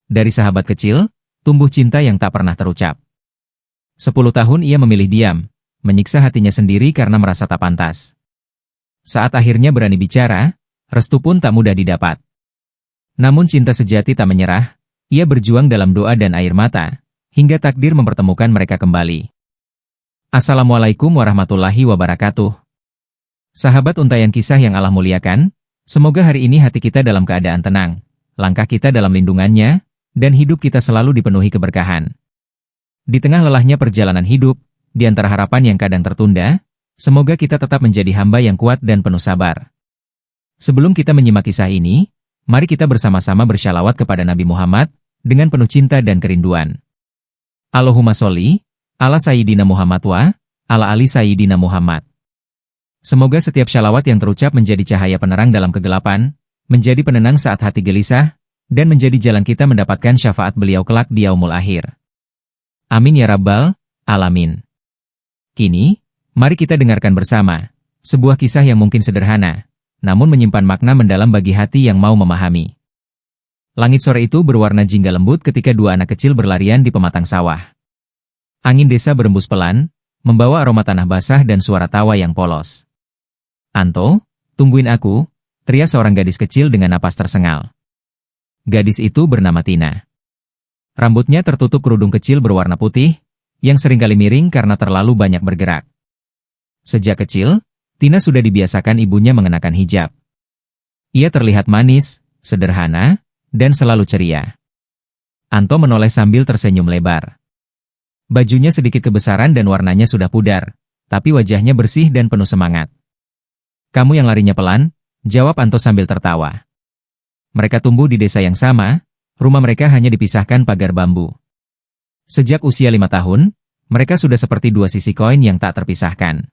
Dari sahabat kecil, tumbuh cinta yang tak pernah terucap. 10 tahun ia memilih diam, menyiksa hatinya sendiri karena merasa tak pantas. Saat akhirnya berani bicara, restu pun tak mudah didapat. Namun cinta sejati tak menyerah, ia berjuang dalam doa dan air mata, hingga takdir mempertemukan mereka kembali. Assalamualaikum warahmatullahi wabarakatuh. Sahabat Untayan Kisah yang Allah muliakan, semoga hari ini hati kita dalam keadaan tenang, langkah kita dalam lindungannya, dan hidup kita selalu dipenuhi keberkahan. Di tengah lelahnya perjalanan hidup, di antara harapan yang kadang tertunda, semoga kita tetap menjadi hamba yang kuat dan penuh sabar. Sebelum kita menyimak kisah ini, mari kita bersama-sama bersyalawat kepada Nabi Muhammad, dengan penuh cinta dan kerinduan. Allahumma sholli, ala Sayyidina Muhammad wa, ala ali Sayyidina Muhammad. Semoga setiap syalawat yang terucap menjadi cahaya penerang dalam kegelapan, menjadi penenang saat hati gelisah, dan menjadi jalan kita mendapatkan syafaat beliau kelak di yaumul akhir. Amin ya rabbal alamin. Kini, mari kita dengarkan bersama sebuah kisah yang mungkin sederhana, namun menyimpan makna mendalam bagi hati yang mau memahami. Langit sore itu berwarna jingga lembut ketika dua anak kecil berlarian di pematang sawah. Angin desa berembus pelan, membawa aroma tanah basah dan suara tawa yang polos. "Anto, tungguin aku," teriak seorang gadis kecil dengan napas tersengal. Gadis itu bernama Tina. Rambutnya tertutup kerudung kecil berwarna putih, yang seringkali miring karena terlalu banyak bergerak. Sejak kecil, Tina sudah dibiasakan ibunya mengenakan hijab. Ia terlihat manis, sederhana, dan selalu ceria. Anto menoleh sambil tersenyum lebar. Bajunya sedikit kebesaran dan warnanya sudah pudar, tapi wajahnya bersih dan penuh semangat. "Kamu yang larinya pelan," jawab Anto sambil tertawa. Mereka tumbuh di desa yang sama, rumah mereka hanya dipisahkan pagar bambu. Sejak usia 5 tahun, mereka sudah seperti dua sisi koin yang tak terpisahkan.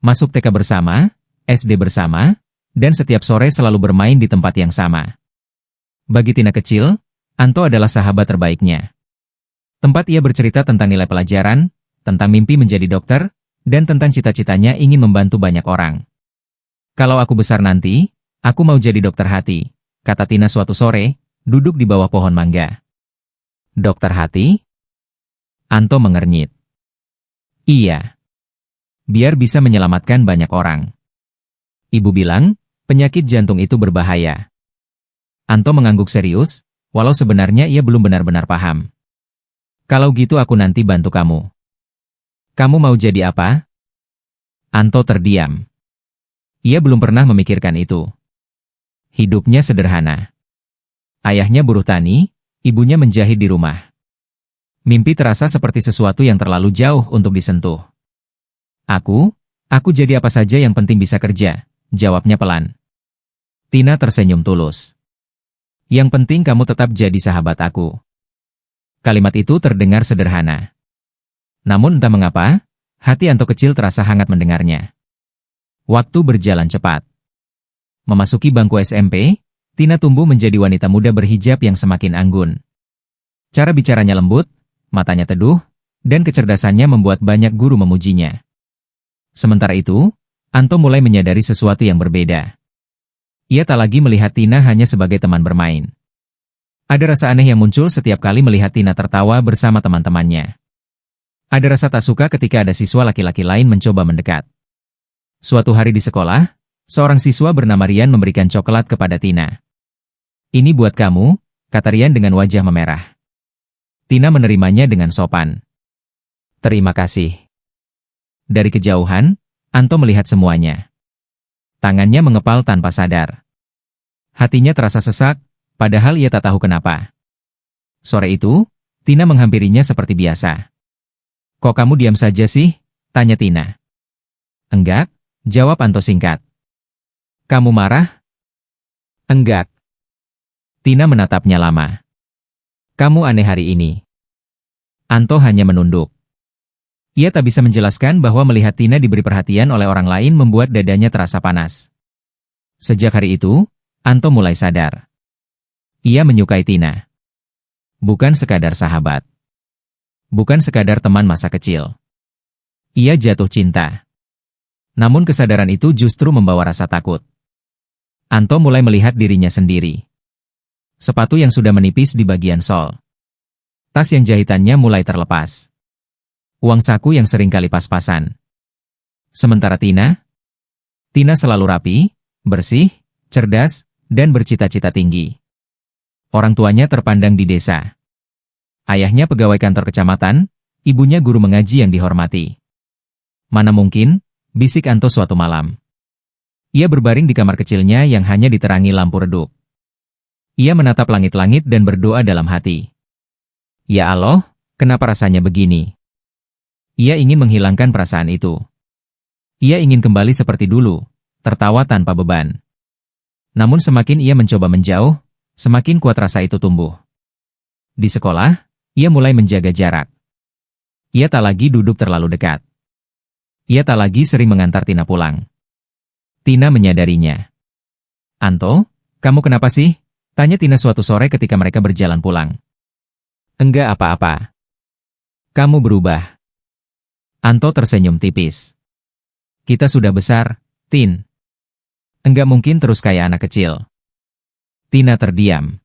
Masuk TK bersama, SD bersama, dan setiap sore selalu bermain di tempat yang sama. Bagi Tina kecil, Anto adalah sahabat terbaiknya. Tempat ia bercerita tentang nilai pelajaran, tentang mimpi menjadi dokter, dan tentang cita-citanya ingin membantu banyak orang. "Kalau aku besar nanti, aku mau jadi dokter hati," kata Tina suatu sore, duduk di bawah pohon mangga. "Dokter hati?" Anto mengernyit. "Iya. Biar bisa menyelamatkan banyak orang. Ibu bilang, penyakit jantung itu berbahaya." Anto mengangguk serius, walau sebenarnya ia belum benar-benar paham. "Kalau gitu aku nanti bantu kamu." "Kamu mau jadi apa?" Anto terdiam. Ia belum pernah memikirkan itu. Hidupnya sederhana. Ayahnya buruh tani, ibunya menjahit di rumah. Mimpi terasa seperti sesuatu yang terlalu jauh untuk disentuh. Aku jadi apa saja yang penting bisa kerja," jawabnya pelan. Tina tersenyum tulus. "Yang penting kamu tetap jadi sahabat aku." Kalimat itu terdengar sederhana. Namun entah mengapa, hati Anto kecil terasa hangat mendengarnya. Waktu berjalan cepat. Memasuki bangku SMP, Tina tumbuh menjadi wanita muda berhijab yang semakin anggun. Cara bicaranya lembut, matanya teduh, dan kecerdasannya membuat banyak guru memujinya. Sementara itu, Anto mulai menyadari sesuatu yang berbeda. Ia tak lagi melihat Tina hanya sebagai teman bermain. Ada rasa aneh yang muncul setiap kali melihat Tina tertawa bersama teman-temannya. Ada rasa tak suka ketika ada siswa laki-laki lain mencoba mendekat. Suatu hari di sekolah, seorang siswa bernama Rian memberikan coklat kepada Tina. "Ini buat kamu," kata Rian dengan wajah memerah. Tina menerimanya dengan sopan. "Terima kasih." Dari kejauhan, Anto melihat semuanya. Tangannya mengepal tanpa sadar. Hatinya terasa sesak, padahal ia tak tahu kenapa. Sore itu, Tina menghampirinya seperti biasa. "Kok kamu diam saja sih?" tanya Tina. "Enggak," jawab Anto singkat. "Kamu marah?" "Enggak." Tina menatapnya lama. "Kamu aneh hari ini." Anto hanya menunduk. Ia tak bisa menjelaskan bahwa melihat Tina diberi perhatian oleh orang lain membuat dadanya terasa panas. Sejak hari itu, Anto mulai sadar. Ia menyukai Tina. Bukan sekadar sahabat. Bukan sekadar teman masa kecil. Ia jatuh cinta. Namun kesadaran itu justru membawa rasa takut. Anto mulai melihat dirinya sendiri. sepatu yang sudah menipis di bagian sol, tas yang jahitannya mulai terlepas, uang saku yang sering kali pas-pasan. Sementara Tina selalu rapi, bersih, cerdas, dan bercita-cita tinggi. Orang tuanya terpandang di desa. Ayahnya pegawai kantor kecamatan, ibunya guru mengaji yang dihormati. Mana mungkin, bisik Anto suatu malam. Ia berbaring di kamar kecilnya yang hanya diterangi lampu redup. Ia menatap langit-langit dan berdoa dalam hati. Ya Allah, kenapa rasanya begini? Ia ingin menghilangkan perasaan itu. Ia ingin kembali seperti dulu, tertawa tanpa beban. Namun semakin ia mencoba menjauh, semakin kuat rasa itu tumbuh. Di sekolah, ia mulai menjaga jarak. Ia tak lagi duduk terlalu dekat. Ia tak lagi sering mengantar Tina pulang. Tina menyadarinya. Anto, kamu kenapa sih? Tanya Tina suatu sore ketika mereka berjalan pulang. Enggak apa-apa. Kamu berubah. Anto tersenyum tipis. Kita sudah besar, Tin. Enggak mungkin terus kayak anak kecil. Tina terdiam.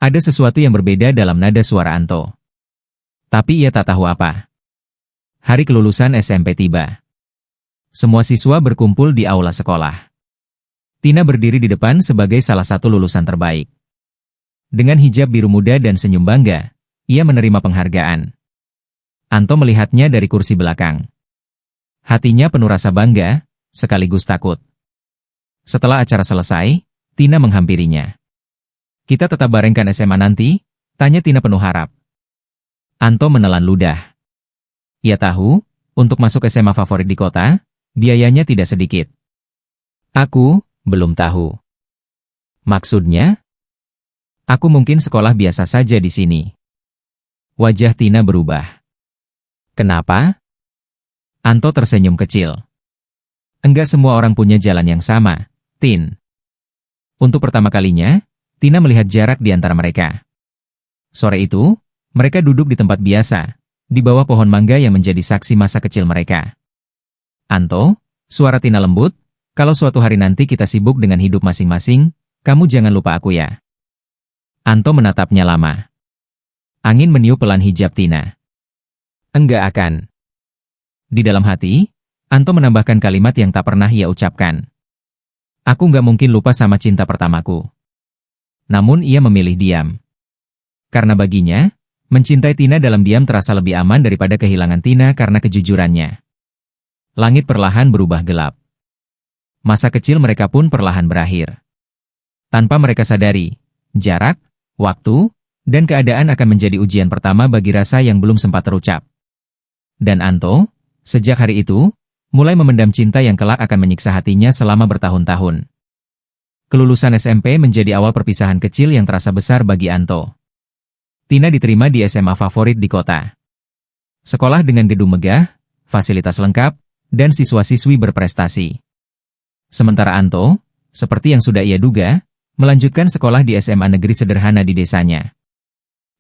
Ada sesuatu yang berbeda dalam nada suara Anto. Tapi ia tak tahu apa. Hari kelulusan SMP tiba. Semua siswa berkumpul di aula sekolah. Tina berdiri di depan sebagai salah satu lulusan terbaik. Dengan hijab biru muda dan senyum bangga, ia menerima penghargaan. Anto melihatnya dari kursi belakang. Hatinya penuh rasa bangga, sekaligus takut. Setelah acara selesai, Tina menghampirinya. Kita tetap barengkan SMA nanti? Tanya Tina penuh harap. Anto menelan ludah. Ia tahu, untuk masuk SMA favorit di kota, biayanya tidak sedikit. Aku belum tahu. Maksudnya? Aku mungkin sekolah biasa saja di sini. Wajah Tina berubah. Kenapa? Anto tersenyum kecil. Enggak semua orang punya jalan yang sama, Tin. Untuk pertama kalinya, Tina melihat jarak di antara mereka. Sore itu, mereka duduk di tempat biasa, di bawah pohon mangga yang menjadi saksi masa kecil mereka. Anto, suara Tina lembut, kalau suatu hari nanti kita sibuk dengan hidup masing-masing, kamu jangan lupa aku ya. Anto menatapnya lama. Angin meniup pelan hijab Tina. Enggak akan. Di dalam hati, Anto menambahkan kalimat yang tak pernah ia ucapkan. Aku nggak mungkin lupa sama cinta pertamaku. Namun ia memilih diam. Karena baginya, mencintai Tina dalam diam terasa lebih aman daripada kehilangan Tina karena kejujurannya. Langit perlahan berubah gelap. Masa kecil mereka pun perlahan berakhir. Tanpa mereka sadari, jarak, waktu, dan keadaan akan menjadi ujian pertama bagi rasa yang belum sempat terucap. Dan Anto, sejak hari itu, mulai memendam cinta yang kelak akan menyiksa hatinya selama bertahun-tahun. Kelulusan SMP menjadi awal perpisahan kecil yang terasa besar bagi Anto. Tina diterima di SMA favorit di kota. Sekolah dengan gedung megah, fasilitas lengkap, dan siswa-siswi berprestasi. Sementara Anto, seperti yang sudah ia duga, melanjutkan sekolah di SMA negeri sederhana di desanya.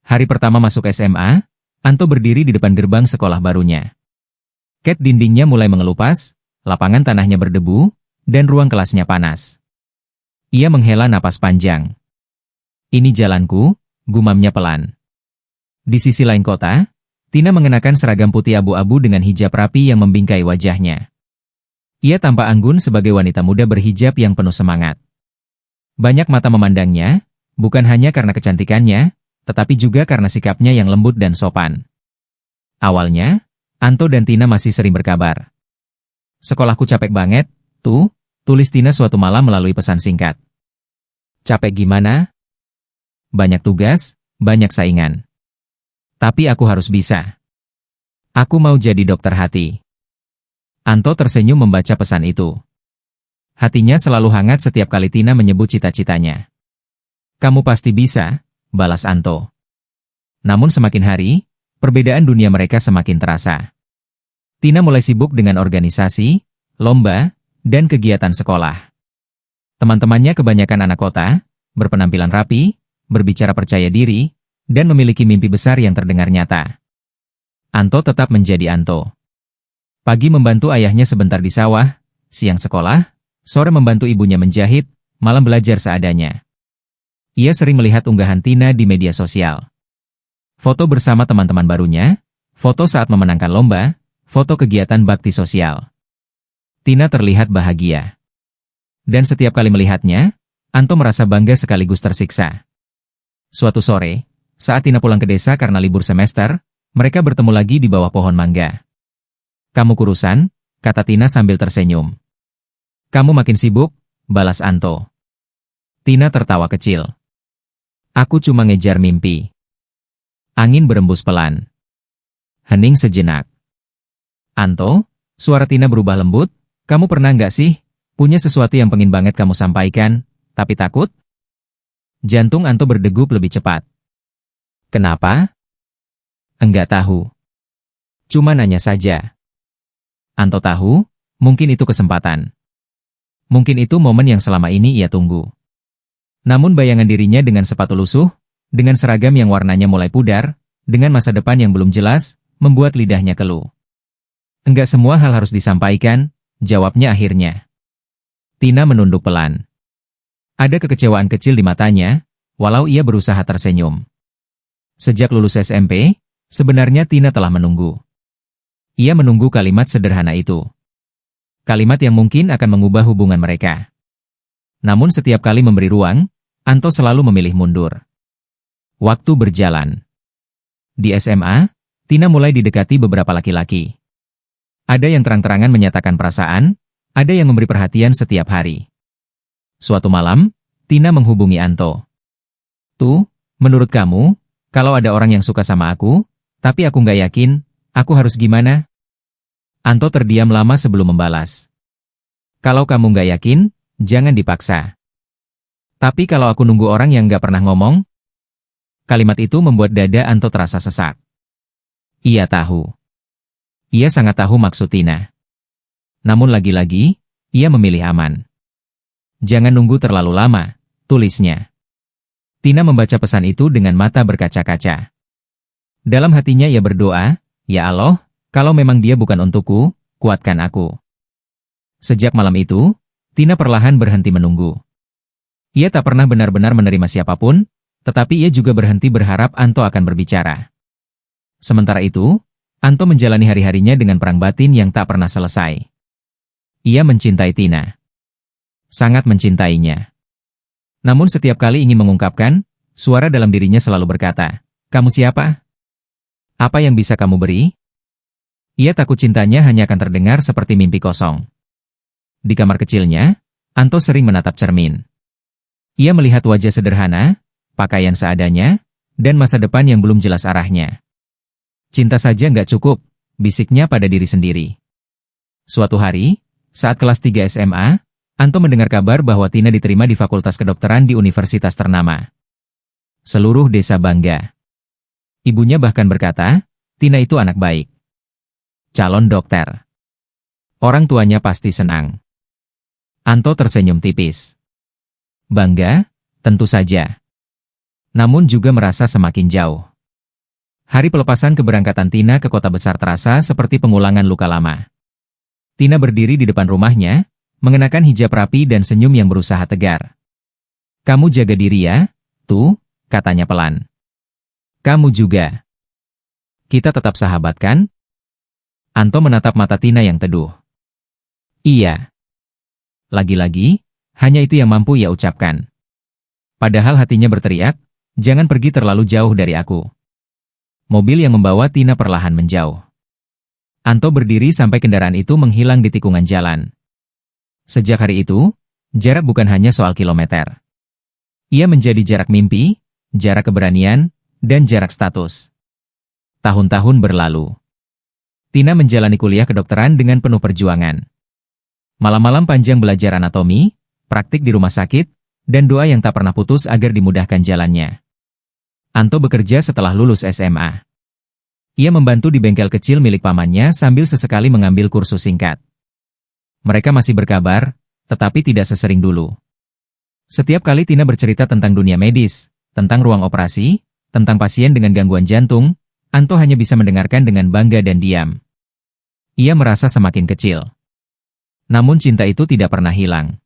Hari pertama masuk SMA, Anto berdiri di depan gerbang sekolah barunya. Cat dindingnya mulai mengelupas, lapangan tanahnya berdebu, dan ruang kelasnya panas. Ia menghela napas panjang. Ini jalanku, gumamnya pelan. Di sisi lain kota, Tina mengenakan seragam putih abu-abu dengan hijab rapi yang membingkai wajahnya. Ia tampak anggun sebagai wanita muda berhijab yang penuh semangat. Banyak mata memandangnya, bukan hanya karena kecantikannya, tetapi juga karena sikapnya yang lembut dan sopan. Awalnya, Anto dan Tina masih sering berkabar. Sekolahku capek banget, tuh, tulis Tina suatu malam melalui pesan singkat. Capek gimana? Banyak tugas, banyak saingan. Tapi aku harus bisa. Aku mau jadi dokter hati. Anto tersenyum membaca pesan itu. Hatinya selalu hangat setiap kali Tina menyebut cita-citanya. Kamu pasti bisa, balas Anto. Namun semakin hari, perbedaan dunia mereka semakin terasa. Tina mulai sibuk dengan organisasi, lomba, dan kegiatan sekolah. Teman-temannya kebanyakan anak kota, berpenampilan rapi, berbicara percaya diri, dan memiliki mimpi besar yang terdengar nyata. Anto tetap menjadi Anto. Pagi membantu ayahnya sebentar di sawah, siang sekolah, sore membantu ibunya menjahit, malam belajar seadanya. Ia sering melihat unggahan Tina di media sosial. Foto bersama teman-teman barunya, foto saat memenangkan lomba, foto kegiatan bakti sosial. Tina terlihat bahagia. Dan setiap kali melihatnya, Anto merasa bangga sekaligus tersiksa. Suatu sore, saat Tina pulang ke desa karena libur semester, mereka bertemu lagi di bawah pohon mangga. "Kamu kurusan?" kata Tina sambil tersenyum. "Kamu makin sibuk," balas Anto. Tina tertawa kecil. "Aku cuma ngejar mimpi." Angin berembus pelan. Hening sejenak. "Anto," suara Tina berubah lembut, "kamu pernah nggak sih punya sesuatu yang pengen banget kamu sampaikan, tapi takut?" Jantung Anto berdegup lebih cepat. "Kenapa?" "Enggak tahu. Cuma nanya saja." Anto tahu, mungkin itu kesempatan. Mungkin itu momen yang selama ini ia tunggu. Namun bayangan dirinya dengan sepatu lusuh, dengan seragam yang warnanya mulai pudar, dengan masa depan yang belum jelas, membuat lidahnya keluh. "Enggak semua hal harus disampaikan," jawabnya akhirnya. Tina menunduk pelan. Ada kekecewaan kecil di matanya, walau ia berusaha tersenyum. Sejak lulus SMP, sebenarnya Tina telah menunggu. Ia menunggu kalimat sederhana itu. Kalimat yang mungkin akan mengubah hubungan mereka. Namun setiap kali memberi ruang, Anto selalu memilih mundur. Waktu berjalan. Di SMA, Tina mulai didekati beberapa laki-laki. Ada yang terang-terangan menyatakan perasaan, ada yang memberi perhatian setiap hari. Suatu malam, Tina menghubungi Anto. "Tuh, menurut kamu, kalau ada orang yang suka sama aku, tapi aku nggak yakin, aku harus gimana?" Anto terdiam lama sebelum membalas. "Kalau kamu nggak yakin, jangan dipaksa. Tapi kalau aku nunggu orang yang nggak pernah ngomong?" Kalimat itu membuat dada Anto terasa sesak. Ia tahu. Ia sangat tahu maksud Tina. Namun lagi-lagi, ia memilih aman. "Jangan nunggu terlalu lama," tulisnya. Tina membaca pesan itu dengan mata berkaca-kaca. Dalam hatinya ia berdoa, "Ya Allah, kalau memang dia bukan untukku, kuatkan aku." Sejak malam itu, Tina perlahan berhenti menunggu. Ia tak pernah benar-benar menerima siapapun, tetapi ia juga berhenti berharap Anto akan berbicara. Sementara itu, Anto menjalani hari-harinya dengan perang batin yang tak pernah selesai. Ia mencintai Tina. Sangat mencintainya. Namun setiap kali ingin mengungkapkan, suara dalam dirinya selalu berkata, "Kamu siapa? Apa yang bisa kamu beri?" Ia takut cintanya hanya akan terdengar seperti mimpi kosong. Di kamar kecilnya, Anto sering menatap cermin. Ia melihat wajah sederhana, pakaian seadanya, dan masa depan yang belum jelas arahnya. "Cinta saja nggak cukup," bisiknya pada diri sendiri. Suatu hari, saat kelas 3 SMA, Anto mendengar kabar bahwa Tina diterima di Fakultas Kedokteran di universitas ternama. Seluruh desa bangga. Ibunya bahkan berkata, Tina itu anak baik. Calon dokter. Orang tuanya pasti senang. Anto tersenyum tipis. Bangga, tentu saja. Namun juga merasa semakin jauh. Hari pelepasan keberangkatan Tina ke kota besar terasa seperti pengulangan luka lama. Tina berdiri di depan rumahnya, mengenakan hijab rapi dan senyum yang berusaha tegar. "Kamu jaga diri ya, tuh," katanya pelan. "Kamu juga. Kita tetap sahabat kan?" Anto menatap mata Tina yang teduh. "Iya." Lagi-lagi, hanya itu yang mampu ia ucapkan. Padahal hatinya berteriak, "Jangan pergi terlalu jauh dari aku." Mobil yang membawa Tina perlahan menjauh. Anto berdiri sampai kendaraan itu menghilang di tikungan jalan. Sejak hari itu, jarak bukan hanya soal kilometer. Ia menjadi jarak mimpi, jarak keberanian, dan jarak status. Tahun-tahun berlalu. Tina menjalani kuliah kedokteran dengan penuh perjuangan. Malam-malam panjang belajar anatomi, praktik di rumah sakit, dan doa yang tak pernah putus agar dimudahkan jalannya. Anto bekerja setelah lulus SMA. Ia membantu di bengkel kecil milik pamannya sambil sesekali mengambil kursus singkat. Mereka masih berkabar, tetapi tidak sesering dulu. Setiap kali Tina bercerita tentang dunia medis, tentang ruang operasi, tentang pasien dengan gangguan jantung, Anto hanya bisa mendengarkan dengan bangga dan diam. Ia merasa semakin kecil. Namun cinta itu tidak pernah hilang.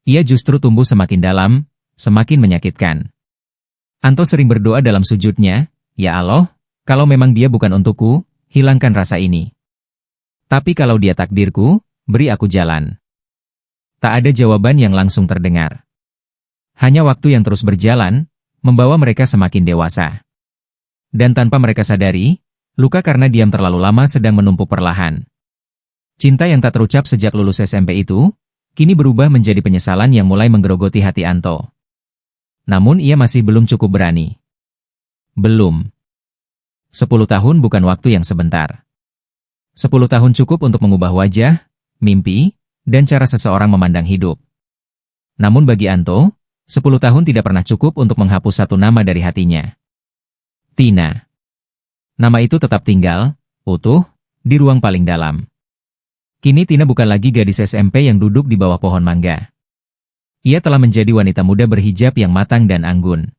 Ia justru tumbuh semakin dalam, semakin menyakitkan. Anto sering berdoa dalam sujudnya, "Ya Allah, kalau memang dia bukan untukku, hilangkan rasa ini. Tapi kalau dia takdirku, beri aku jalan." Tak ada jawaban yang langsung terdengar. Hanya waktu yang terus berjalan, membawa mereka semakin dewasa. Dan tanpa mereka sadari, luka karena diam terlalu lama sedang menumpuk perlahan. Cinta yang tak terucap sejak lulus SMP itu, kini berubah menjadi penyesalan yang mulai menggerogoti hati Anto. Namun ia masih belum cukup berani. Belum. 10 tahun bukan waktu yang sebentar. 10 tahun cukup untuk mengubah wajah, mimpi, dan cara seseorang memandang hidup. Namun bagi Anto, 10 tahun tidak pernah cukup untuk menghapus satu nama dari hatinya. Tina. Nama itu tetap tinggal, utuh, di ruang paling dalam. Kini Tina bukan lagi gadis SMP yang duduk di bawah pohon mangga. Ia telah menjadi wanita muda berhijab yang matang dan anggun.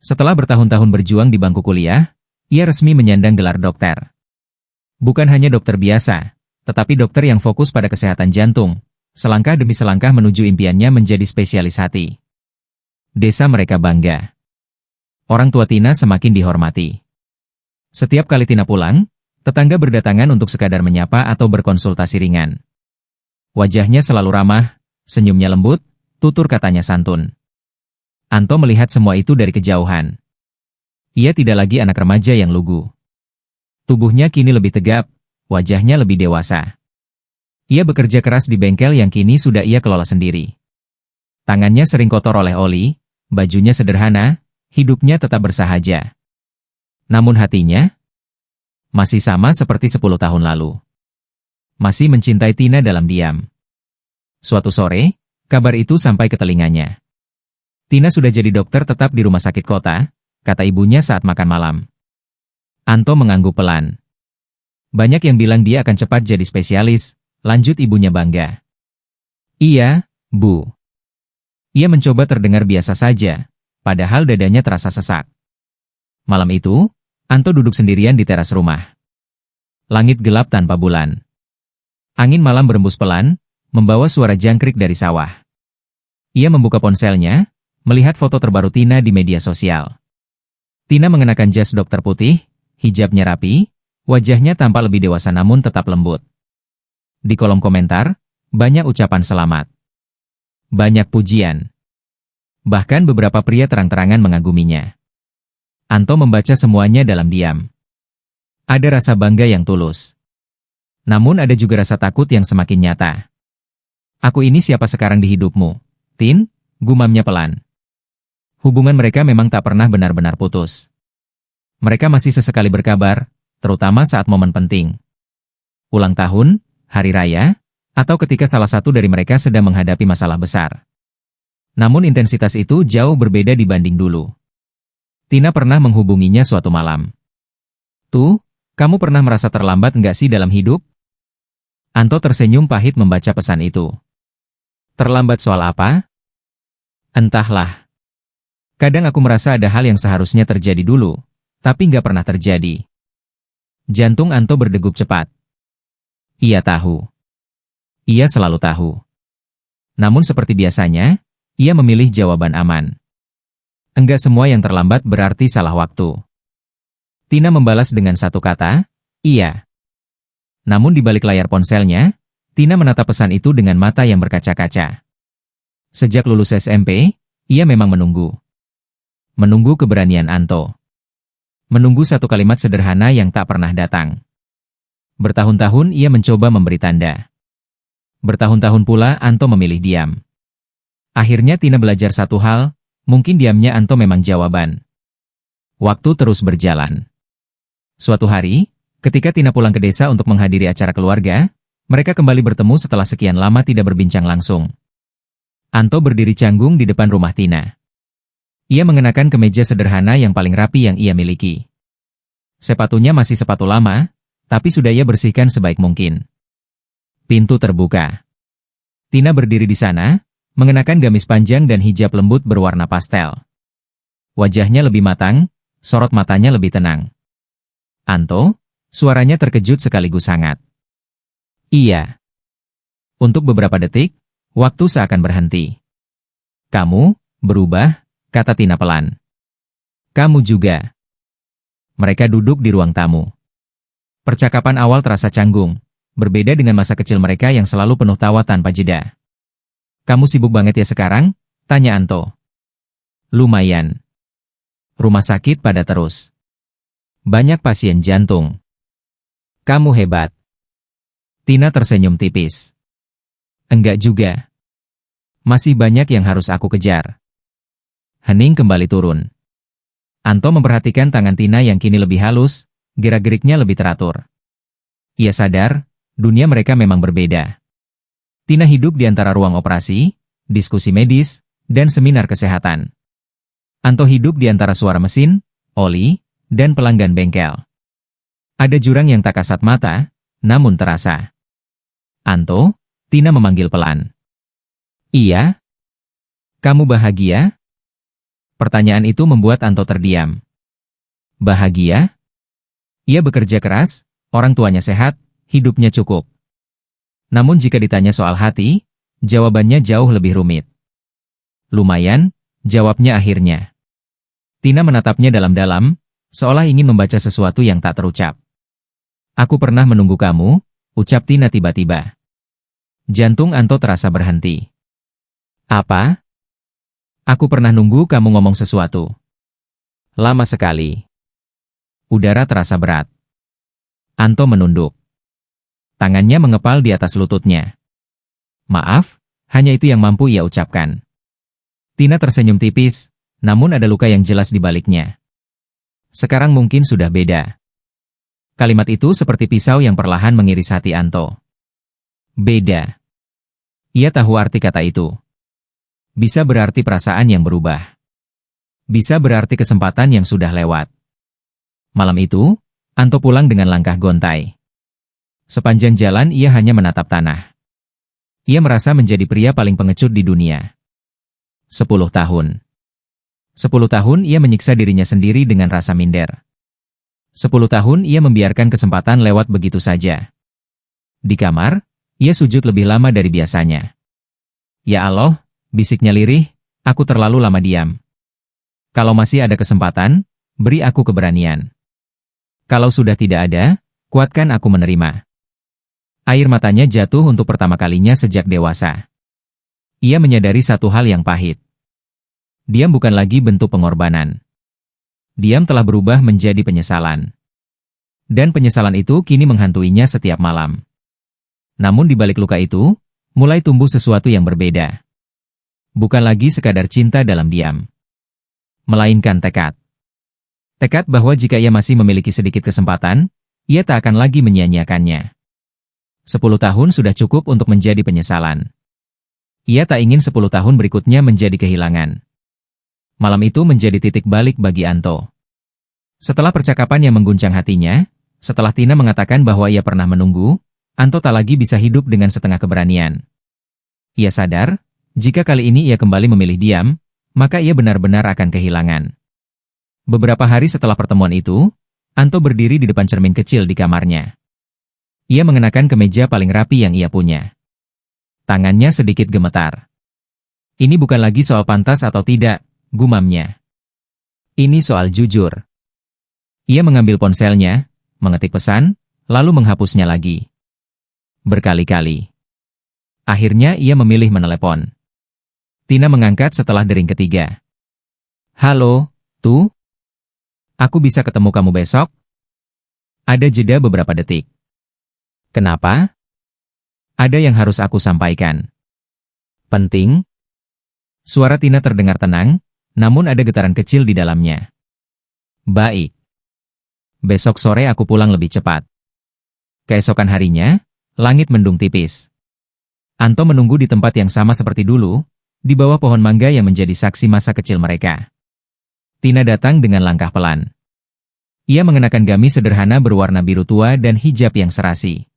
Setelah bertahun-tahun berjuang di bangku kuliah, ia resmi menyandang gelar dokter. Bukan hanya dokter biasa, tetapi dokter yang fokus pada kesehatan jantung, selangkah demi selangkah menuju impiannya menjadi spesialis hati. Desa mereka bangga. Orang tua Tina semakin dihormati. Setiap kali Tina pulang, tetangga berdatangan untuk sekadar menyapa atau berkonsultasi ringan. Wajahnya selalu ramah, senyumnya lembut, tutur katanya santun. Anto melihat semua itu dari kejauhan. Ia tidak lagi anak remaja yang lugu. Tubuhnya kini lebih tegap, wajahnya lebih dewasa. Ia bekerja keras di bengkel yang kini sudah ia kelola sendiri. Tangannya sering kotor oleh oli, bajunya sederhana, hidupnya tetap bersahaja. Namun hatinya masih sama seperti 10 tahun lalu. Masih mencintai Tina dalam diam. Suatu sore, kabar itu sampai ke telinganya. Tina sudah jadi dokter tetap di rumah sakit kota, kata ibunya saat makan malam. Anto mengangguk pelan. Banyak yang bilang dia akan cepat jadi spesialis, lanjut ibunya bangga. Iya, Bu. Ia mencoba terdengar biasa saja, padahal dadanya terasa sesak. Malam itu, Anto duduk sendirian di teras rumah. Langit gelap tanpa bulan. Angin malam berembus pelan, membawa suara jangkrik dari sawah. Ia membuka ponselnya, melihat foto terbaru Tina di media sosial. Tina mengenakan jas dokter putih, hijabnya rapi, wajahnya tampak lebih dewasa namun tetap lembut. Di kolom komentar, banyak ucapan selamat. Banyak pujian. Bahkan beberapa pria terang-terangan mengaguminya. Anto membaca semuanya dalam diam. Ada rasa bangga yang tulus. Namun ada juga rasa takut yang semakin nyata. Aku ini siapa sekarang di hidupmu, Tin? Gumamnya pelan. Hubungan mereka memang tak pernah benar-benar putus. Mereka masih sesekali berkabar, terutama saat momen penting. Ulang tahun, hari raya, atau ketika salah satu dari mereka sedang menghadapi masalah besar. Namun intensitas itu jauh berbeda dibanding dulu. Tina pernah menghubunginya suatu malam. Tuh, kamu pernah merasa terlambat nggak sih dalam hidup? Anto tersenyum pahit membaca pesan itu. Terlambat soal apa? Entahlah. Kadang aku merasa ada hal yang seharusnya terjadi dulu, tapi nggak pernah terjadi. Jantung Anto berdegup cepat. Ia tahu. Ia selalu tahu. Namun seperti biasanya, ia memilih jawaban aman. Enggak semua yang terlambat berarti salah waktu. Tina membalas dengan satu kata, iya. Namun di balik layar ponselnya, Tina menatap pesan itu dengan mata yang berkaca-kaca. Sejak lulus SMP, ia memang menunggu. Menunggu keberanian Anto. Menunggu satu kalimat sederhana yang tak pernah datang. Bertahun-tahun ia mencoba memberi tanda. Bertahun-tahun pula Anto memilih diam. Akhirnya Tina belajar satu hal, mungkin diamnya Anto memang jawaban. Waktu terus berjalan. Suatu hari, ketika Tina pulang ke desa untuk menghadiri acara keluarga, mereka kembali bertemu setelah sekian lama tidak berbincang langsung. Anto berdiri canggung di depan rumah Tina. Ia mengenakan kemeja sederhana yang paling rapi yang ia miliki. Sepatunya masih sepatu lama, tapi sudah ia bersihkan sebaik mungkin. Pintu terbuka. Tina berdiri di sana, mengenakan gamis panjang dan hijab lembut berwarna pastel. Wajahnya lebih matang, sorot matanya lebih tenang. Anto, suaranya terkejut sekaligus hangat. Iya. Untuk beberapa detik, waktu seakan berhenti. Kamu, Berubah, kata Tina pelan. Kamu juga. Mereka duduk di ruang tamu. Percakapan awal terasa canggung, berbeda dengan masa kecil mereka yang selalu penuh tawa tanpa jeda. Kamu sibuk banget ya sekarang? Tanya Anto. Lumayan. Rumah sakit pada terus. Banyak pasien jantung. Kamu hebat. Tina tersenyum tipis. Enggak juga. Masih banyak yang harus aku kejar. Hening kembali turun. Anto memperhatikan tangan Tina yang kini lebih halus, gerak-geriknya lebih teratur. Ia sadar, dunia mereka memang berbeda. Tina hidup di antara ruang operasi, diskusi medis, dan seminar kesehatan. Anto hidup di antara suara mesin, oli, dan pelanggan bengkel. Ada jurang yang tak kasat mata, namun terasa. Anto, Tina memanggil pelan. Iya? Kamu bahagia? Pertanyaan itu membuat Anto terdiam. Bahagia? Ia bekerja keras, orang tuanya sehat, hidupnya cukup. Namun jika ditanya soal hati, jawabannya jauh lebih rumit. Lumayan, jawabnya akhirnya. Tina menatapnya dalam-dalam, seolah ingin membaca sesuatu yang tak terucap. Aku pernah menunggu kamu, ucap Tina tiba-tiba. Jantung Anto terasa berhenti. Apa? Aku pernah nunggu kamu ngomong sesuatu. Lama sekali. Udara terasa berat. Anto menunduk. Tangannya mengepal di atas lututnya. Maaf, hanya itu yang mampu ia ucapkan. Tina tersenyum tipis, namun ada luka yang jelas di baliknya. Sekarang mungkin sudah beda. Kalimat itu seperti pisau yang perlahan mengiris hati Anto. Beda. Ia tahu arti kata itu. Bisa berarti perasaan yang berubah. Bisa berarti kesempatan yang sudah lewat. Malam itu, Anto pulang dengan langkah gontai. Sepanjang jalan ia hanya menatap tanah. Ia merasa menjadi pria paling pengecut di dunia. 10 tahun. 10 tahun ia menyiksa dirinya sendiri dengan rasa minder. 10 tahun ia membiarkan kesempatan lewat begitu saja. Di kamar, ia sujud lebih lama dari biasanya. Ya Allah, bisiknya lirih, aku terlalu lama diam. Kalau masih ada kesempatan, beri aku keberanian. Kalau sudah tidak ada, kuatkan aku menerima. Air matanya jatuh untuk pertama kalinya sejak dewasa. Ia menyadari satu hal yang pahit. Diam bukan lagi bentuk pengorbanan. Diam telah berubah menjadi penyesalan. Dan penyesalan itu kini menghantuinya setiap malam. Namun di balik luka itu, mulai tumbuh sesuatu yang berbeda. Bukan lagi sekadar cinta dalam diam. Melainkan tekad. Tekad bahwa jika ia masih memiliki sedikit kesempatan, ia tak akan lagi menyia-nyiakannya. 10 tahun sudah cukup untuk menjadi penyesalan. Ia tak ingin 10 tahun berikutnya menjadi kehilangan. Malam itu menjadi titik balik bagi Anto. Setelah percakapan yang mengguncang hatinya, setelah Tina mengatakan bahwa ia pernah menunggu, Anto tak lagi bisa hidup dengan setengah keberanian. Ia sadar, jika kali ini ia kembali memilih diam, maka ia benar-benar akan kehilangan. Beberapa hari setelah pertemuan itu, Anto berdiri di depan cermin kecil di kamarnya. Ia mengenakan kemeja paling rapi yang ia punya. Tangannya sedikit gemetar. Ini bukan lagi soal pantas atau tidak, gumamnya. Ini soal jujur. Ia mengambil ponselnya, mengetik pesan, lalu menghapusnya lagi. Berkali-kali. Akhirnya ia memilih menelepon. Tina mengangkat setelah dering ketiga. Halo, Tu? Aku bisa ketemu kamu besok? Ada jeda beberapa detik. Kenapa? Ada yang harus aku sampaikan. Penting? Suara Tina terdengar tenang, namun ada getaran kecil di dalamnya. Baik. Besok sore aku pulang lebih cepat. Keesokan harinya, langit mendung tipis. Anto menunggu di tempat yang sama seperti dulu, di bawah pohon mangga yang menjadi saksi masa kecil mereka. Tina datang dengan langkah pelan. Ia mengenakan gamis sederhana berwarna biru tua dan hijab yang serasi.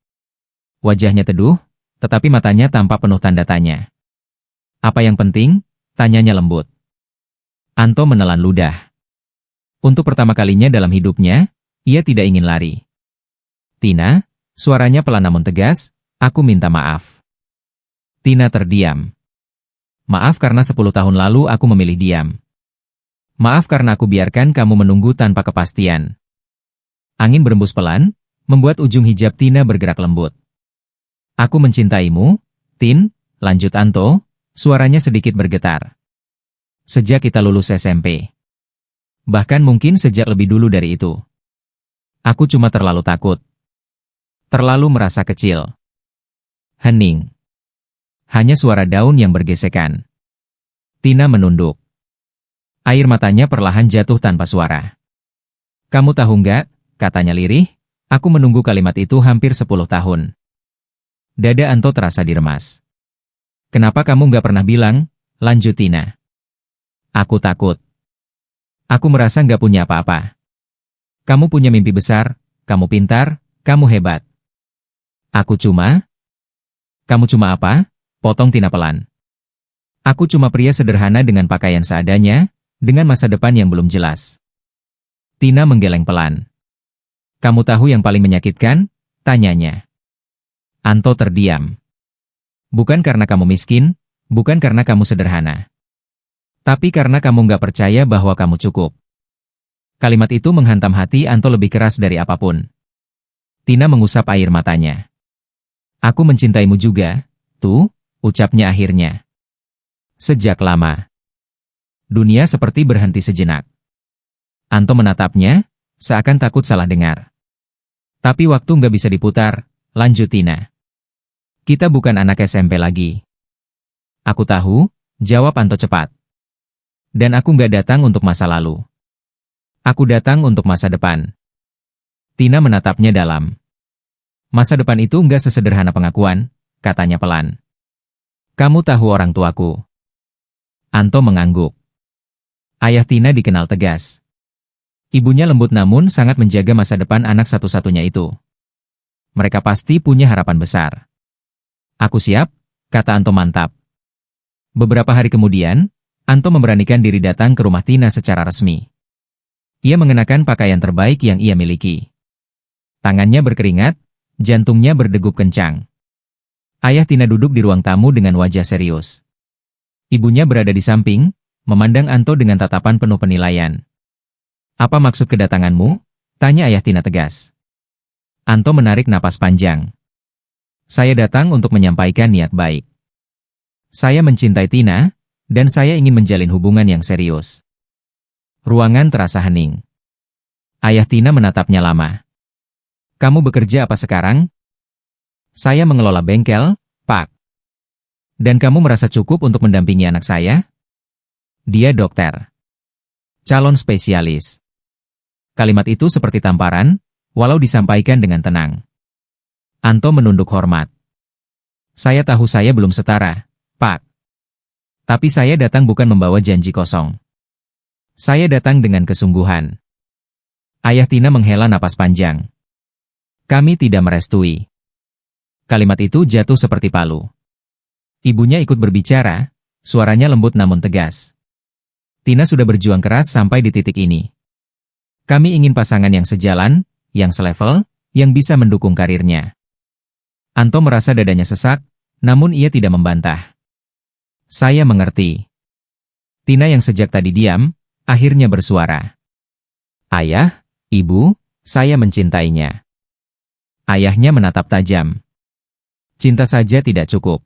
Wajahnya teduh, tetapi matanya tampak penuh tanda tanya. Apa yang penting? Tanyanya lembut. Anto menelan ludah. Untuk pertama kalinya dalam hidupnya, ia tidak ingin lari. Tina, suaranya pelan namun tegas, aku minta maaf. Tina terdiam. Maaf karena 10 tahun lalu aku memilih diam. Maaf karena aku biarkan kamu menunggu tanpa kepastian. Angin berembus pelan, membuat ujung hijab Tina bergerak lembut. Aku mencintaimu, Tin, lanjut Anto, suaranya sedikit bergetar. Sejak kita lulus SMP. Bahkan mungkin sejak lebih dulu dari itu. Aku cuma terlalu takut. Terlalu merasa kecil. Hening. Hanya suara daun yang bergesekan. Tina menunduk. Air matanya perlahan jatuh tanpa suara. Kamu tahu nggak, katanya lirih, aku menunggu kalimat itu hampir 10 tahun. Dada Anto terasa diremas. Kenapa kamu nggak pernah bilang, lanjut Tina. Aku takut. Aku merasa nggak punya apa-apa. Kamu punya mimpi besar, kamu pintar, kamu hebat. Aku cuma... Kamu cuma apa? Potong Tina pelan. Aku cuma pria sederhana dengan pakaian seadanya, dengan masa depan yang belum jelas. Tina menggeleng pelan. Kamu tahu yang paling menyakitkan? Tanyanya. Anto terdiam. Bukan karena kamu miskin, bukan karena kamu sederhana. Tapi karena kamu nggak percaya bahwa kamu cukup. Kalimat itu menghantam hati Anto lebih keras dari apapun. Tina mengusap air matanya. Aku mencintaimu juga, tuh, ucapnya akhirnya. Sejak lama. Dunia seperti berhenti sejenak. Anto menatapnya, seakan takut salah dengar. Tapi waktu nggak bisa diputar, lanjut Tina. Kita bukan anak SMP lagi. Aku tahu, jawab Anto cepat. Dan aku nggak datang untuk masa lalu. Aku datang untuk masa depan. Tina menatapnya dalam. Masa depan itu nggak sesederhana pengakuan, katanya pelan. Kamu tahu orang tuaku. Anto mengangguk. Ayah Tina dikenal tegas. Ibunya lembut namun sangat menjaga masa depan anak satu-satunya itu. Mereka pasti punya harapan besar. Aku siap, kata Anto mantap. Beberapa hari kemudian, Anto memberanikan diri datang ke rumah Tina secara resmi. Ia mengenakan pakaian terbaik yang ia miliki. Tangannya berkeringat, jantungnya berdegup kencang. Ayah Tina duduk di ruang tamu dengan wajah serius. Ibunya berada di samping, memandang Anto dengan tatapan penuh penilaian. Apa maksud kedatanganmu? Tanya ayah Tina tegas. Anto menarik napas panjang. Saya datang untuk menyampaikan niat baik. Saya mencintai Tina, dan saya ingin menjalin hubungan yang serius. Ruangan terasa hening. Ayah Tina menatapnya lama. Kamu bekerja apa sekarang? Saya mengelola bengkel, Pak. Dan kamu merasa cukup untuk mendampingi anak saya? Dia dokter. Calon spesialis. Kalimat itu seperti tamparan, walau disampaikan dengan tenang. Anto menunduk hormat. Saya tahu saya belum setara, Pak. Tapi saya datang bukan membawa janji kosong. Saya datang dengan kesungguhan. Ayah Tina menghela napas panjang. Kami tidak merestui. Kalimat itu jatuh seperti palu. Ibunya ikut berbicara, suaranya lembut namun tegas. Tina sudah berjuang keras sampai di titik ini. Kami ingin pasangan yang sejalan, yang selevel, yang bisa mendukung karirnya. Anto merasa dadanya sesak, namun ia tidak membantah. Saya mengerti. Tina yang sejak tadi diam, akhirnya bersuara. Ayah, Ibu, saya mencintainya. Ayahnya menatap tajam. Cinta saja tidak cukup.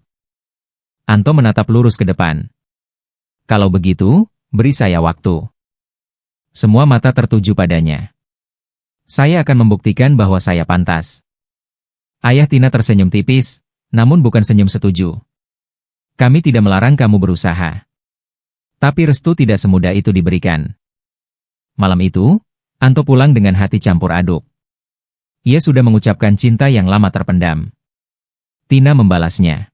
Anto menatap lurus ke depan. Kalau begitu, beri saya waktu. Semua mata tertuju padanya. Saya akan membuktikan bahwa saya pantas. Ayah Tina tersenyum tipis, namun bukan senyum setuju. Kami tidak melarang kamu berusaha. Tapi restu tidak semudah itu diberikan. Malam itu, Anto pulang dengan hati campur aduk. Ia sudah mengucapkan cinta yang lama terpendam. Tina membalasnya.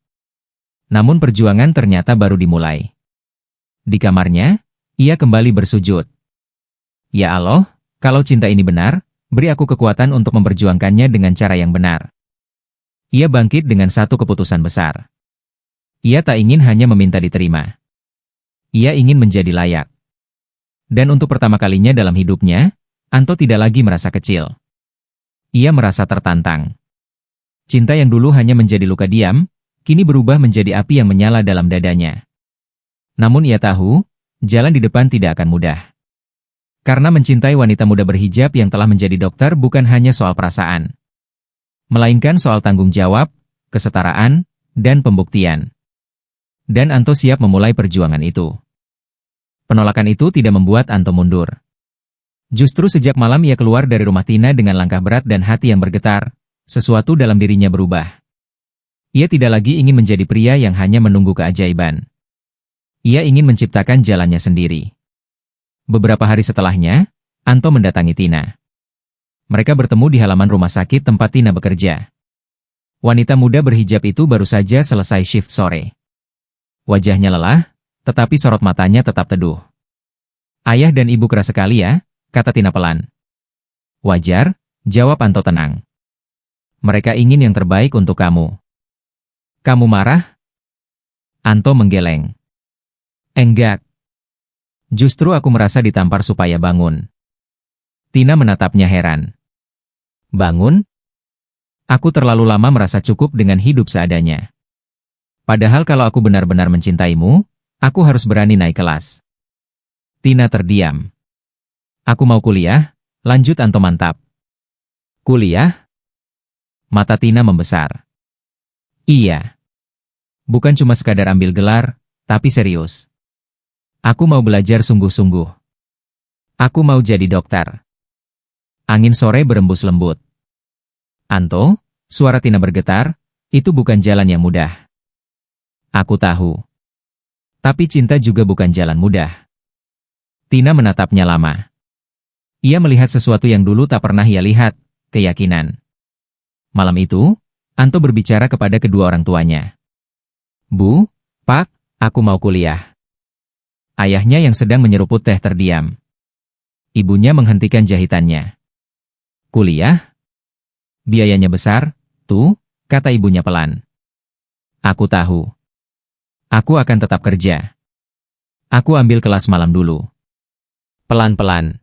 Namun perjuangan ternyata baru dimulai. Di kamarnya, ia kembali bersujud. Ya Allah, kalau cinta ini benar, beri aku kekuatan untuk memperjuangkannya dengan cara yang benar. Ia bangkit dengan satu keputusan besar. Ia tak ingin hanya meminta diterima. Ia ingin menjadi layak. Dan untuk pertama kalinya dalam hidupnya, Anto tidak lagi merasa kecil. Ia merasa tertantang. Cinta yang dulu hanya menjadi luka diam, kini berubah menjadi api yang menyala dalam dadanya. Namun ia tahu, jalan di depan tidak akan mudah. Karena mencintai wanita muda berhijab yang telah menjadi dokter bukan hanya soal perasaan, melainkan soal tanggung jawab, kesetaraan, dan pembuktian. Dan Anto siap memulai perjuangan itu. Penolakan itu tidak membuat Anto mundur. Justru sejak malam ia keluar dari rumah Tina dengan langkah berat dan hati yang bergetar, sesuatu dalam dirinya berubah. Ia tidak lagi ingin menjadi pria yang hanya menunggu keajaiban. Ia ingin menciptakan jalannya sendiri. Beberapa hari setelahnya, Anto mendatangi Tina. Mereka bertemu di halaman rumah sakit tempat Tina bekerja. Wanita muda berhijab itu baru saja selesai shift sore. Wajahnya lelah, tetapi sorot matanya tetap teduh. "Ayah dan ibu keras sekali ya," kata Tina pelan. "Wajar," jawab Anto tenang. "Mereka ingin yang terbaik untuk kamu." "Kamu marah?" Anto menggeleng. "Enggak. Justru aku merasa ditampar supaya bangun." Tina menatapnya heran. "Bangun? Aku terlalu lama merasa cukup dengan hidup seadanya. Padahal kalau aku benar-benar mencintaimu, aku harus berani naik kelas." Tina terdiam. "Aku mau kuliah," lanjut Anto mantap. "Kuliah?" Mata Tina membesar. "Iya. Bukan cuma sekadar ambil gelar, tapi serius. Aku mau belajar sungguh-sungguh. Aku mau jadi dokter." Angin sore berembus lembut. "Anto," suara Tina bergetar, "itu bukan jalan yang mudah." "Aku tahu. Tapi cinta juga bukan jalan mudah." Tina menatapnya lama. Ia melihat sesuatu yang dulu tak pernah ia lihat, keyakinan. Malam itu, Anto berbicara kepada kedua orang tuanya. "Bu, Pak, aku mau kuliah." Ayahnya yang sedang menyeruput teh terdiam. Ibunya menghentikan jahitannya. "Kuliah? Biayanya besar, tuh," kata ibunya pelan. "Aku tahu. Aku akan tetap kerja. Aku ambil kelas malam dulu." Pelan-pelan.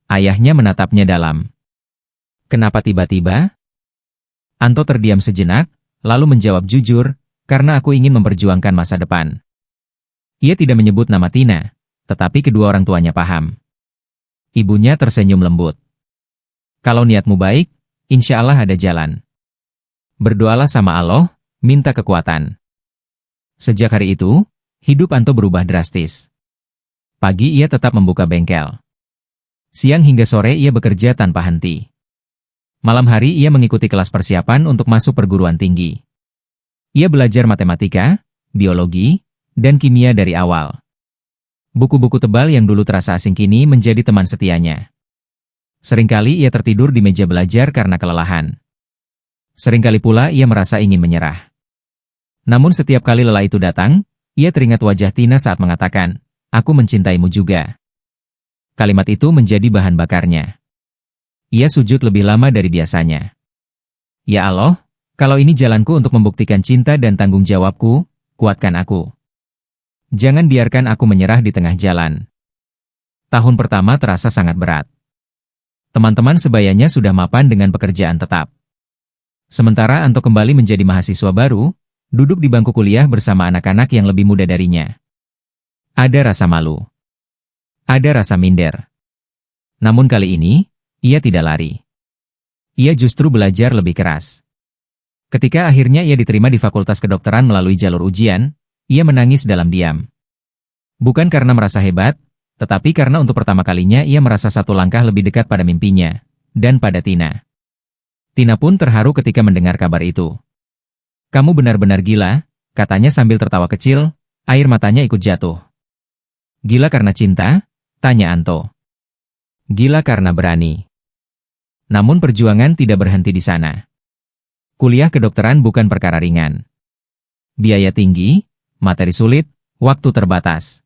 Ayahnya menatapnya dalam. "Kenapa tiba-tiba?" Anto terdiam sejenak, lalu menjawab jujur, "Karena aku ingin memperjuangkan masa depan." Ia tidak menyebut nama Tina, tetapi kedua orang tuanya paham. Ibunya tersenyum lembut. "Kalau niatmu baik, insya Allah ada jalan. Berdoalah sama Allah, minta kekuatan." Sejak hari itu, hidup Anto berubah drastis. Pagi ia tetap membuka bengkel. Siang hingga sore ia bekerja tanpa henti. Malam hari ia mengikuti kelas persiapan untuk masuk perguruan tinggi. Ia belajar matematika, biologi, dan kimia dari awal. Buku-buku tebal yang dulu terasa asing kini menjadi teman setianya. Seringkali ia tertidur di meja belajar karena kelelahan. Seringkali pula ia merasa ingin menyerah. Namun setiap kali lelah itu datang, ia teringat wajah Tina saat mengatakan, "Aku mencintaimu juga." Kalimat itu menjadi bahan bakarnya. Ia sujud lebih lama dari biasanya. "Ya Allah, kalau ini jalanku untuk membuktikan cinta dan tanggung jawabku, kuatkan aku. Jangan biarkan aku menyerah di tengah jalan." Tahun pertama terasa sangat berat. Teman-teman sebayanya sudah mapan dengan pekerjaan tetap. Sementara Anto kembali menjadi mahasiswa baru, duduk di bangku kuliah bersama anak-anak yang lebih muda darinya. Ada rasa malu. Ada rasa minder. Namun kali ini, ia tidak lari. Ia justru belajar lebih keras. Ketika akhirnya ia diterima di Fakultas Kedokteran melalui jalur ujian, ia menangis dalam diam. Bukan karena merasa hebat, tetapi karena untuk pertama kalinya ia merasa satu langkah lebih dekat pada mimpinya, dan pada Tina. Tina pun terharu ketika mendengar kabar itu. "Kamu benar-benar gila," katanya sambil tertawa kecil, air matanya ikut jatuh. "Gila karena cinta?" tanya Anto. "Gila karena berani." Namun perjuangan tidak berhenti di sana. Kuliah kedokteran bukan perkara ringan. Biaya tinggi, materi sulit, waktu terbatas.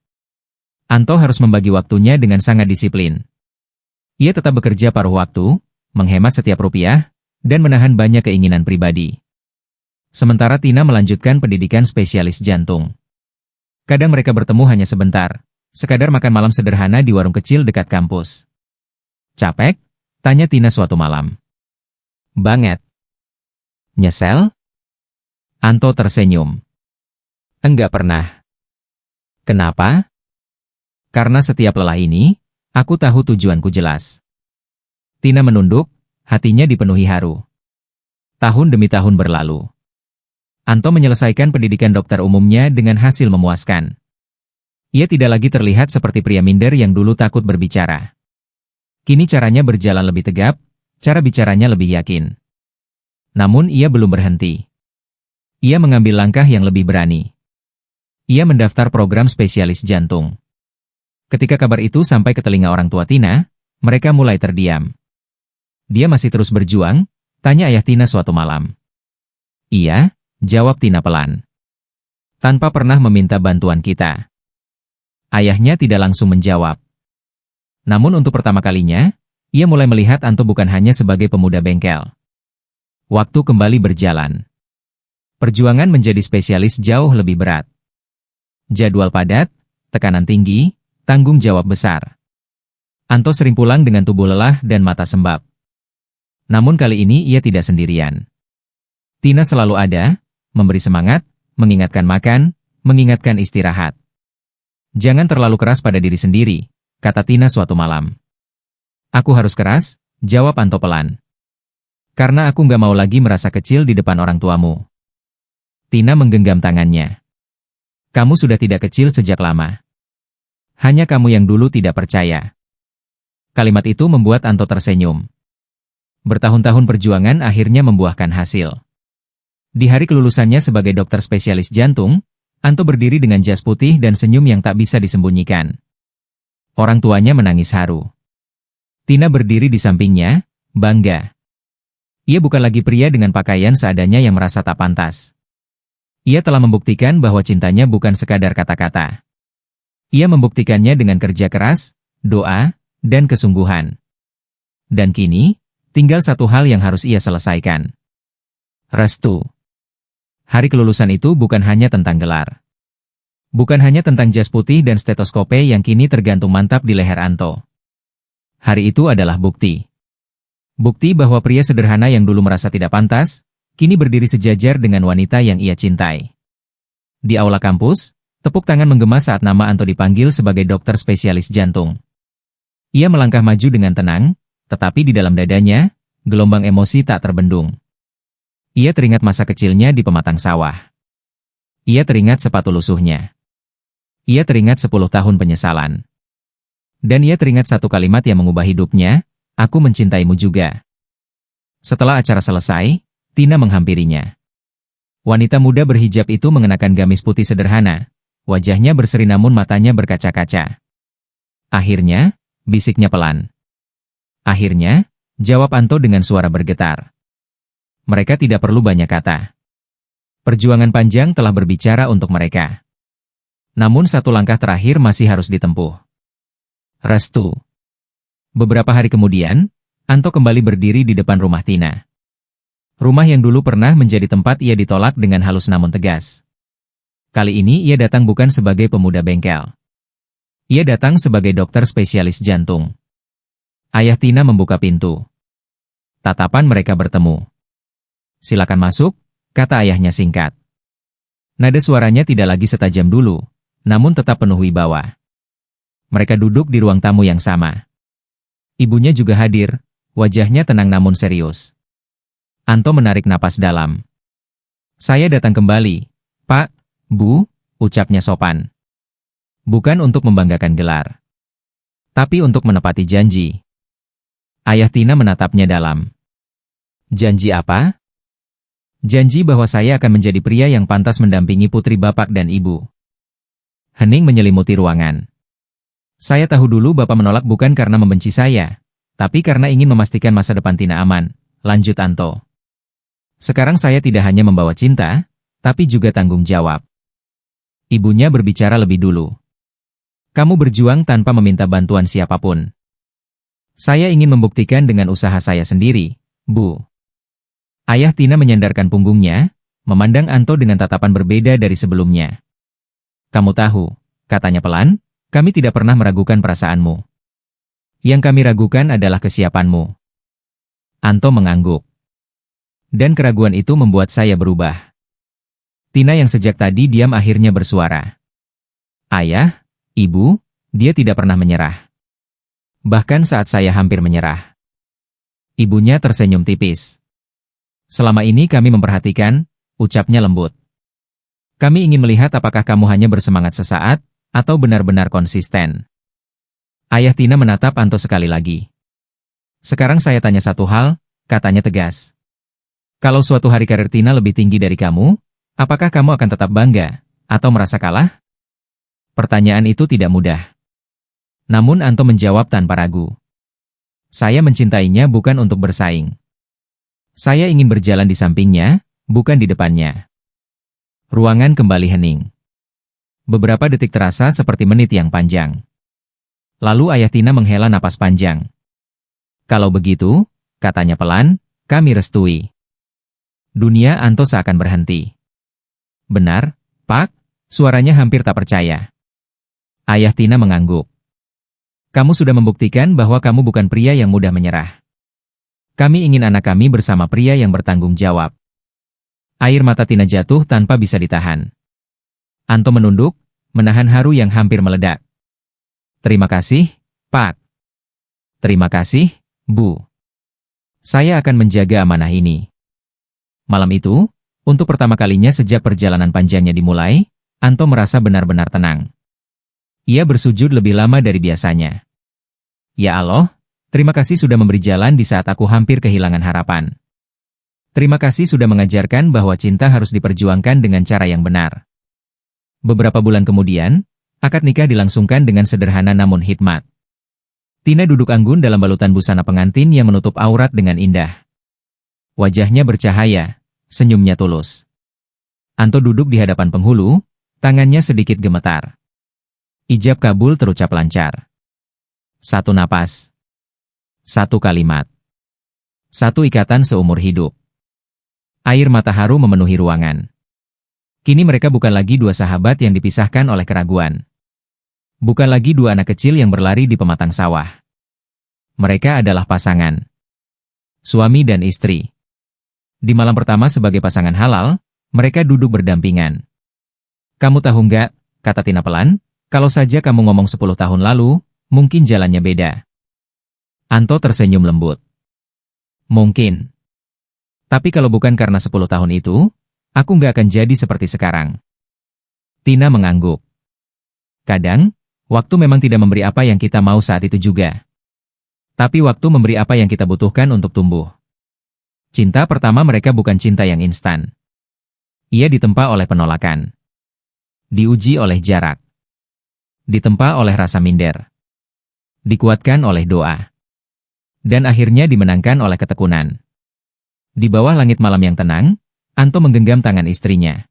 Anto harus membagi waktunya dengan sangat disiplin. Ia tetap bekerja paruh waktu, menghemat setiap rupiah, dan menahan banyak keinginan pribadi. Sementara Tina melanjutkan pendidikan spesialis jantung. Kadang mereka bertemu hanya sebentar, sekadar makan malam sederhana di warung kecil dekat kampus. "Capek?" tanya Tina suatu malam. "Banget." "Nyesel?" Anto tersenyum. "Enggak pernah. Kenapa? Karena setiap lelah ini, aku tahu tujuanku jelas. Tina menunduk, hatinya dipenuhi haru. Tahun demi tahun berlalu. Anto menyelesaikan pendidikan dokter umumnya dengan hasil memuaskan. Ia tidak lagi terlihat seperti pria minder yang dulu takut berbicara. Kini caranya berjalan lebih tegap, cara bicaranya lebih yakin. Namun ia belum berhenti. Ia mengambil langkah yang lebih berani. Ia mendaftar program spesialis jantung. Ketika kabar itu sampai ke telinga orang tua Tina, mereka mulai terdiam. Dia masih terus berjuang? Tanya ayah Tina suatu malam. Iya, jawab Tina pelan. Tanpa pernah meminta bantuan kita. Ayahnya tidak langsung menjawab. Namun untuk pertama kalinya, ia mulai melihat Anto bukan hanya sebagai pemuda bengkel. Waktu kembali berjalan. Perjuangan menjadi spesialis jauh lebih berat. Jadwal padat, tekanan tinggi, tanggung jawab besar. Anto sering pulang dengan tubuh lelah dan mata sembab. Namun kali ini ia tidak sendirian. Tina selalu ada, memberi semangat, mengingatkan makan, mengingatkan istirahat. Jangan terlalu keras pada diri sendiri, kata Tina suatu malam. Aku harus keras, jawab Anto pelan. Karena aku nggak mau lagi merasa kecil di depan orang tuamu. Tina menggenggam tangannya. Kamu sudah tidak kecil sejak lama. Hanya kamu yang dulu tidak percaya. Kalimat itu membuat Anto tersenyum. Bertahun-tahun perjuangan akhirnya membuahkan hasil. Di hari kelulusannya sebagai dokter spesialis jantung, Anto berdiri dengan jas putih dan senyum yang tak bisa disembunyikan. Orang tuanya menangis haru. Tina berdiri di sampingnya, bangga. Ia bukan lagi pria dengan pakaian seadanya yang merasa tak pantas. Ia telah membuktikan bahwa cintanya bukan sekadar kata-kata. Ia membuktikannya dengan kerja keras, doa, dan kesungguhan. Dan kini, tinggal satu hal yang harus ia selesaikan. Restu. Hari kelulusan itu bukan hanya tentang gelar. Bukan hanya tentang jas putih dan stetoskope yang kini tergantung mantap di leher Anto. Hari itu adalah bukti. Bukti bahwa pria sederhana yang dulu merasa tidak pantas, kini berdiri sejajar dengan wanita yang ia cintai. Di aula kampus, tepuk tangan menggema saat nama Anto dipanggil sebagai dokter spesialis jantung. Ia melangkah maju dengan tenang, tetapi di dalam dadanya, gelombang emosi tak terbendung. Ia teringat masa kecilnya di pematang sawah. Ia teringat sepatu lusuhnya. Ia teringat 10 tahun penyesalan. Dan ia teringat satu kalimat yang mengubah hidupnya, aku mencintaimu juga. Setelah acara selesai, Tina menghampirinya. Wanita muda berhijab itu mengenakan gamis putih sederhana. Wajahnya berseri namun matanya berkaca-kaca. Akhirnya, bisiknya pelan. Akhirnya, jawab Anto dengan suara bergetar. Mereka tidak perlu banyak kata. Perjuangan panjang telah berbicara untuk mereka. Namun satu langkah terakhir masih harus ditempuh. Restu. Beberapa hari kemudian, Anto kembali berdiri di depan rumah Tina. Rumah yang dulu pernah menjadi tempat ia ditolak dengan halus namun tegas. Kali ini ia datang bukan sebagai pemuda bengkel. Ia datang sebagai dokter spesialis jantung. Ayah Tina membuka pintu. Tatapan mereka bertemu. Silakan masuk, kata ayahnya singkat. Nada suaranya tidak lagi setajam dulu, namun tetap penuh wibawa. Mereka duduk di ruang tamu yang sama. Ibunya juga hadir, wajahnya tenang namun serius. Anto menarik napas dalam. Saya datang kembali, Pak, Bu, ucapnya sopan. Bukan untuk membanggakan gelar. Tapi untuk menepati janji. Ayah Tina menatapnya dalam. Janji apa? Janji bahwa saya akan menjadi pria yang pantas mendampingi putri bapak dan ibu. Hening menyelimuti ruangan. Saya tahu dulu bapak menolak bukan karena membenci saya, tapi karena ingin memastikan masa depan Tina aman, lanjut Anto. Sekarang saya tidak hanya membawa cinta, tapi juga tanggung jawab. Ibunya berbicara lebih dulu. Kamu berjuang tanpa meminta bantuan siapapun. Saya ingin membuktikan dengan usaha saya sendiri, Bu. Ayah Tina menyandarkan punggungnya, memandang Anto dengan tatapan berbeda dari sebelumnya. Kamu tahu, katanya pelan, kami tidak pernah meragukan perasaanmu. Yang kami ragukan adalah kesiapanmu. Anto mengangguk. Dan keraguan itu membuat saya berubah. Tina yang sejak tadi diam akhirnya bersuara. Ayah, ibu, dia tidak pernah menyerah. Bahkan saat saya hampir menyerah. Ibunya tersenyum tipis. Selama ini kami memperhatikan, ucapnya lembut. Kami ingin melihat apakah kamu hanya bersemangat sesaat, atau benar-benar konsisten. Ayah Tina menatap Anto sekali lagi. Sekarang saya tanya satu hal, katanya tegas. Kalau suatu hari karir Tina lebih tinggi dari kamu, apakah kamu akan tetap bangga, atau merasa kalah? Pertanyaan itu tidak mudah. Namun Anto menjawab tanpa ragu. Saya mencintainya bukan untuk bersaing. Saya ingin berjalan di sampingnya, bukan di depannya. Ruangan kembali hening. Beberapa detik terasa seperti menit yang panjang. Lalu Ayah Tina menghela napas panjang. Kalau begitu, katanya pelan, kami restui. Dunia Anto seakan berhenti. Benar, Pak, suaranya hampir tak percaya. Ayah Tina mengangguk. Kamu sudah membuktikan bahwa kamu bukan pria yang mudah menyerah. Kami ingin anak kami bersama pria yang bertanggung jawab. Air mata Tina jatuh tanpa bisa ditahan. Anto menunduk, menahan haru yang hampir meledak. Terima kasih, Pak. Terima kasih, Bu. Saya akan menjaga amanah ini. Malam itu, untuk pertama kalinya sejak perjalanan panjangnya dimulai, Anto merasa benar-benar tenang. Ia bersujud lebih lama dari biasanya. Ya Allah, terima kasih sudah memberi jalan di saat aku hampir kehilangan harapan. Terima kasih sudah mengajarkan bahwa cinta harus diperjuangkan dengan cara yang benar. Beberapa bulan kemudian, akad nikah dilangsungkan dengan sederhana namun hikmat. Tina duduk anggun dalam balutan busana pengantin yang menutup aurat dengan indah. Wajahnya bercahaya, senyumnya tulus. Anto duduk di hadapan penghulu, tangannya sedikit gemetar. Ijab kabul terucap lancar. Satu napas. Satu kalimat. Satu ikatan seumur hidup. Air mata haru memenuhi ruangan. Kini mereka bukan lagi dua sahabat yang dipisahkan oleh keraguan. Bukan lagi dua anak kecil yang berlari di pematang sawah. Mereka adalah pasangan. Suami dan istri. Di malam pertama sebagai pasangan halal, mereka duduk berdampingan. Kamu tahu nggak, kata Tina pelan, kalau saja kamu ngomong 10 tahun lalu, mungkin jalannya beda. Anto tersenyum lembut. Mungkin. Tapi kalau bukan karena 10 tahun itu, aku nggak akan jadi seperti sekarang. Tina mengangguk. Kadang, waktu memang tidak memberi apa yang kita mau saat itu juga. Tapi waktu memberi apa yang kita butuhkan untuk tumbuh. Cinta pertama mereka bukan cinta yang instan. Ia ditempa oleh penolakan. Diuji oleh jarak. Ditempa oleh rasa minder. Dikuatkan oleh doa. Dan akhirnya dimenangkan oleh ketekunan. Di bawah langit malam yang tenang, Anto menggenggam tangan istrinya.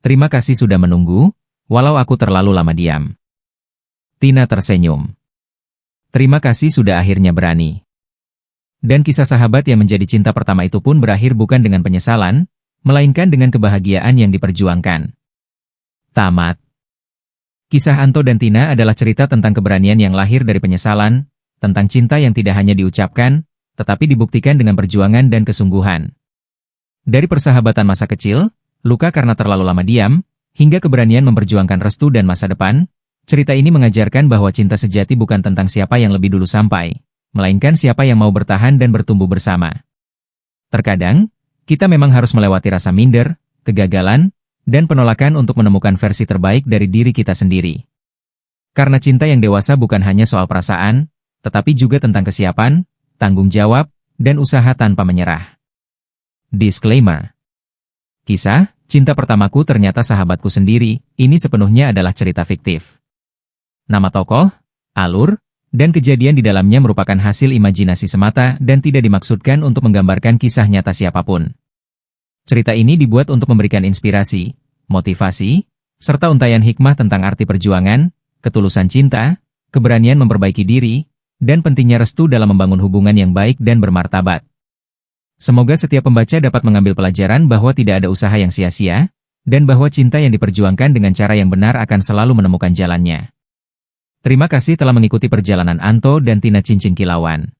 Terima kasih sudah menunggu, walau aku terlalu lama diam. Tina tersenyum. Terima kasih sudah akhirnya berani. Dan kisah sahabat yang menjadi cinta pertama itu pun berakhir bukan dengan penyesalan, melainkan dengan kebahagiaan yang diperjuangkan. Tamat. Kisah Anto dan Tina adalah cerita tentang keberanian yang lahir dari penyesalan, tentang cinta yang tidak hanya diucapkan, tetapi dibuktikan dengan perjuangan dan kesungguhan. Dari persahabatan masa kecil, luka karena terlalu lama diam, hingga keberanian memperjuangkan restu dan masa depan, cerita ini mengajarkan bahwa cinta sejati bukan tentang siapa yang lebih dulu sampai, melainkan siapa yang mau bertahan dan bertumbuh bersama. Terkadang, kita memang harus melewati rasa minder, kegagalan, dan penolakan untuk menemukan versi terbaik dari diri kita sendiri. Karena cinta yang dewasa bukan hanya soal perasaan, tetapi juga tentang kesiapan, tanggung jawab, dan usaha tanpa menyerah. Disclaimer. Kisah, cinta pertamaku ternyata sahabatku sendiri, ini sepenuhnya adalah cerita fiktif. Nama tokoh, alur, dan kejadian di dalamnya merupakan hasil imajinasi semata dan tidak dimaksudkan untuk menggambarkan kisah nyata siapapun. Cerita ini dibuat untuk memberikan inspirasi, motivasi, serta untaian hikmah tentang arti perjuangan, ketulusan cinta, keberanian memperbaiki diri, dan pentingnya restu dalam membangun hubungan yang baik dan bermartabat. Semoga setiap pembaca dapat mengambil pelajaran bahwa tidak ada usaha yang sia-sia, dan bahwa cinta yang diperjuangkan dengan cara yang benar akan selalu menemukan jalannya. Terima kasih telah mengikuti perjalanan Anto dan Tina Cincin Kilauan.